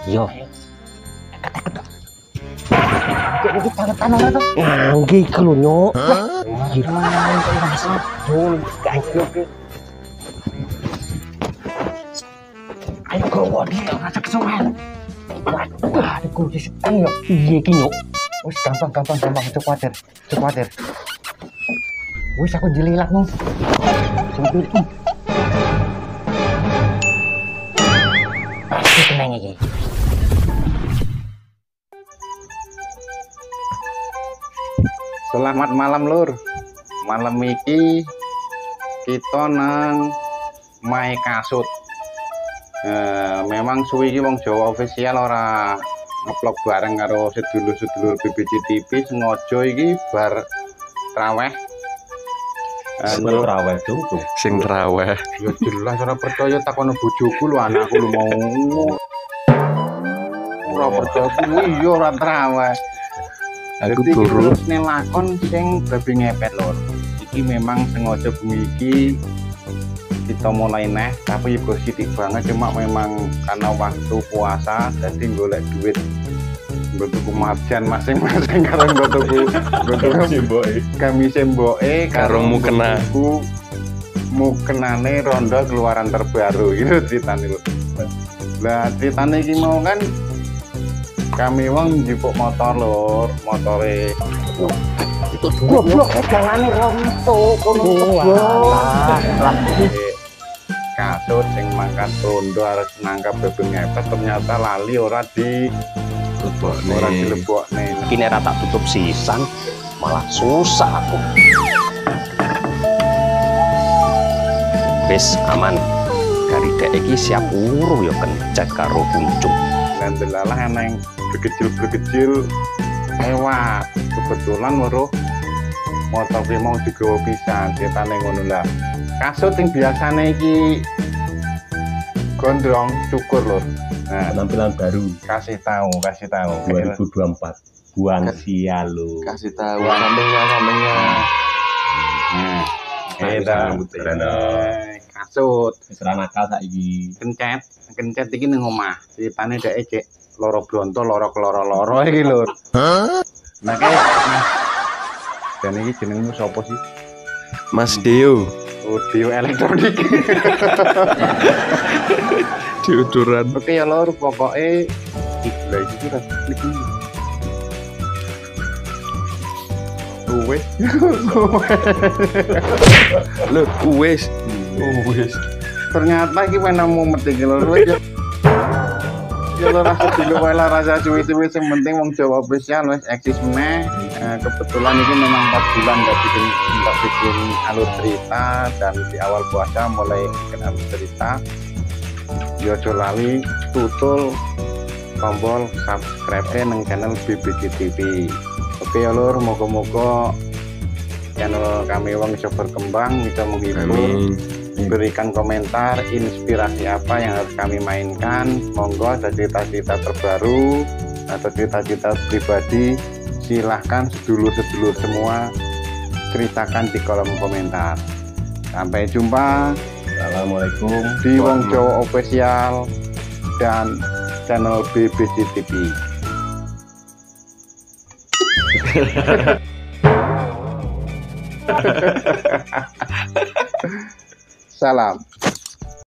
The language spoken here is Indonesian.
Yo. Iki tangan ora to? Ngangge kalau nyok. Gimana kok rasa dul gajok ki. Ayo gowo dia rasa kesuwen. Wah, iku disepeng yo. Iya ki nyok. Wis gampang, cuk kuatir. Wis aku jelilatmu. Sempit. Pasti tenang iki. Selamat malam lur. Malam iki kita nang Mae Kasut. Memang suwi iki wong Jawa official ora ngeplok bareng karo sedulur-sedulur BBC TV sengaja iki bar traweh. Sing traweh tuh. Sing traweh. Ya jelas ora percaya takono bojoku lho anakku lho mau. Ora percaya kuwi ya ora traweh. Aku Jadi turu. terus nelakon sing babi ngepet lor. Iki memang sengaja bengi iki kita mulai neh, tapi juga sidik banget cuma memang karena waktu puasa jadi golek duit nggo tuku marjan masing-masing karo nggo tuku kami semboke Karo mukena. mukenane rondo keluaran terbaru gitu ceritane lho. Lah ceritane iki mau kan kami wong njupuk motor lur, motore Goblok jangane rontok kono. Kasut sing mangkat rondo harus nangkap babi ngepet ternyata lali ora dilebokne. Iki nek tak tutup sisan malah susah aku. Wis aman. Dari dek iki siap uru ya kencet karo kuncung. Dan delalah eneng berkecil lewat. Kebetulan weruh motor ki mau digawa pisan ceritane ngono lah. Kasut sing biasane iki gondrong cukur lur. Nah, Penampilan baru kasih tahu 2024. Buang sial lo. Kasih tahu sampingnya. Nah, Kita kasut wis ra nakal saiki. kencet iki ning omah. Ceritane dhek cek loro bronto, loro keloro-loro iki lur. Nah, kayak dan iki jenengmu sapa sih? Mas Deo. Audio elektronik. Diuduran. Oke ya lor, pokoknya lah itu ras klik ini. Wes. Loh, wes. Ternyata iki menamu meti lor wes. Ya lor rasa dulu wae lah rasa cuwi-cuwi sing penting wong Jawa official wis eksis meneh. Kebetulan ini memang 4 bulan nggak bikin alur cerita dan di awal puasa mulai bikin alur cerita. Ya aja lali tutul tombol subscribe nang channel BBC TV. Oke ya lur, moga-moga channel kami wong bisa berkembang, bisa menghibur. Amin. Berikan komentar inspirasi apa yang harus kami mainkan. Monggo ada cerita-cerita terbaru atau cerita-cerita pribadi, silahkan sedulur-sedulur semua ceritakan di kolom komentar. Sampai jumpa Assalamualaikum. di Wong Jawa Official dan channel BBC TV. Salam.